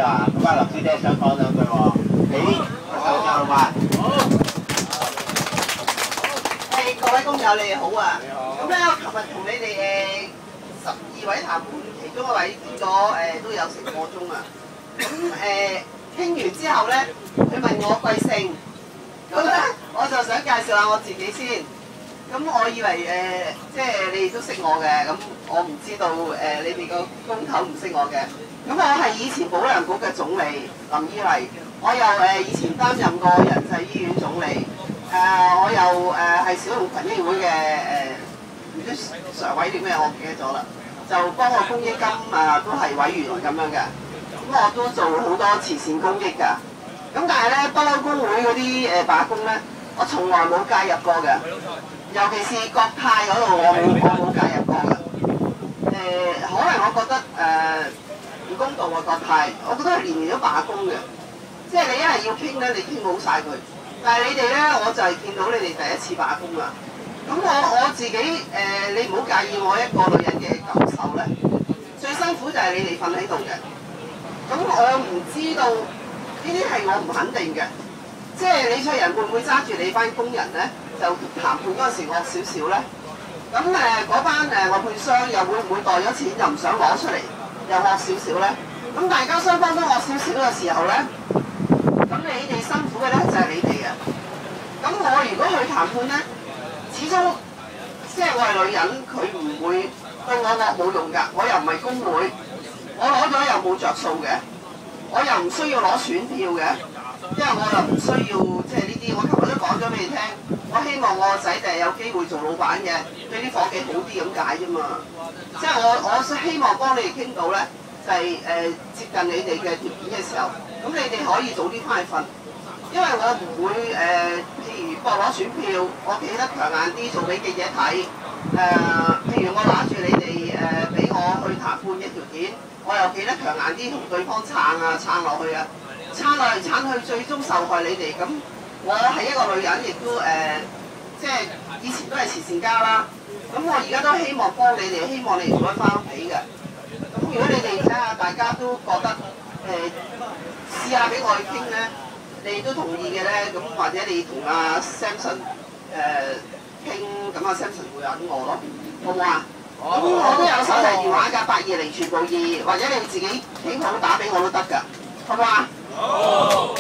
啊，咁啊，林小姐想講兩句喎，你手交嘛？各位工友你哋好啊！咁咧，我琴日同你哋12位談判，其中一位傾咗都有成個鐘啊。咁傾完之後咧，佢問我貴姓，咁咧我就想介紹下我自己先。咁我以為即係你哋都識我嘅，咁我唔知道你哋個工頭唔識我嘅。咁我係以前保良局嘅總理林依麗，我又以前擔任過仁濟醫院總理。我又係小龍群益會嘅唔知常委點咩，我唔記得咗啦。就幫我公益金都係委員咁樣嘅。咁我都做好多慈善公益㗎。咁但係咧，不嬲工會嗰啲罷工咧，我從來冇介入過嘅。尤其是國泰嗰度，我冇介入過嘅。可能我覺得唔公道啊，國泰，我覺得係年年都罷工嘅。即係你一係要傾咧，你傾好晒佢。但係你哋咧，我就係見到你哋第一次罷工啦。咁我自己你唔好介意我一個女人嘅感受咧。最辛苦就係你哋瞓喺度嘅。咁我唔知道呢啲係我唔肯定嘅。即係理財人會唔會揸住你班工人咧，就談判嗰陣時惡少少咧？咁嗰班外判商又會唔會袋咗錢又唔想攞出嚟，又惡少少咧？咁大家雙方都惡少少嘅時候咧，咁你哋辛苦嘅咧就係你哋啊！咁我如果去談判咧，始終即係我係女人，佢唔會對我惡冇用㗎。我又唔係工會，我攞咗又冇着數嘅，我又唔需要攞選票嘅，因為我又唔需要即係呢啲。我琴日都講咗俾你聽，我希望我個仔第日有機會做老闆嘅，對啲伙計好啲咁解啫嘛。即係我希望幫你哋傾到咧，就係接近你哋嘅條件嘅時候，咁你哋可以早啲翻去瞓。因為我唔會譬如博攞選票，我企得強硬啲做俾記者睇。譬如我拿住你哋俾我去談判嘅條件，我又企得強硬啲同對方撐撐落去啊，撐落嚟撐去，最終受害你哋。咁我係一個女人，亦都即係以前都係慈善家啦。咁我而家都希望幫你哋，希望你哋可以翻屋企嘅。咁如果你哋睇下大家都覺得試下俾我去傾咧。你都同意嘅咧，咁或者你同阿 Samson 傾，咁阿 Samson 會揾我咯，好唔好啊？咁我都有手提電話㗎，820全部2，或者你自己傾好打俾我都得㗎，好唔好啊？好。